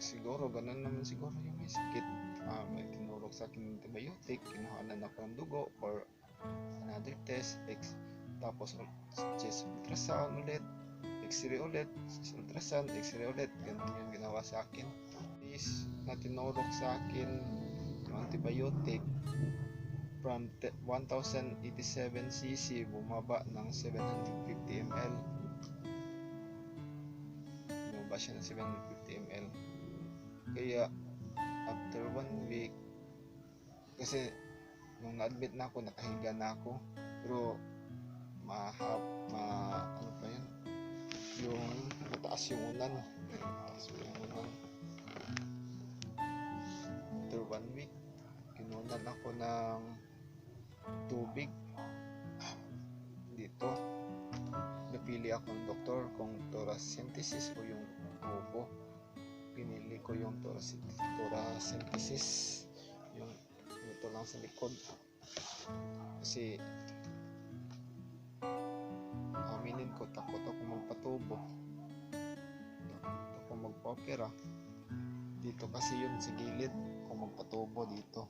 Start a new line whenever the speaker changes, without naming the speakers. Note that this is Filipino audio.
siguro ganun naman siguro yung may sakit. May tinurok sa akin ng antibiotic, kinuhanan ako ng dugo for another test, tapos chest ultrasound ulit, x-ray ulit, ultrasound, x-ray ulit. Ganun yung ginawa sa akin. Is na tinurok sa akin yung antibiotic from 1087 cc bumaba ng 750 ml. Bumaba siya ng 750 ml. Kaya after 1 week, kasi nung na-admit na ako, nakahiga na ako, pero ano pa yun, yung mataas yung unan. After 1 week, kinunan ako ng tubig dito. Napili ako ng doktor kung thoracentesis o yung ubo. Pinili ko yung thoracentesis, yung ito lang sa likod, kasi aminin ko, takot ako magpatubo, takot ako magpa-opera dito, kasi yun sa gilid kung magpatubo dito.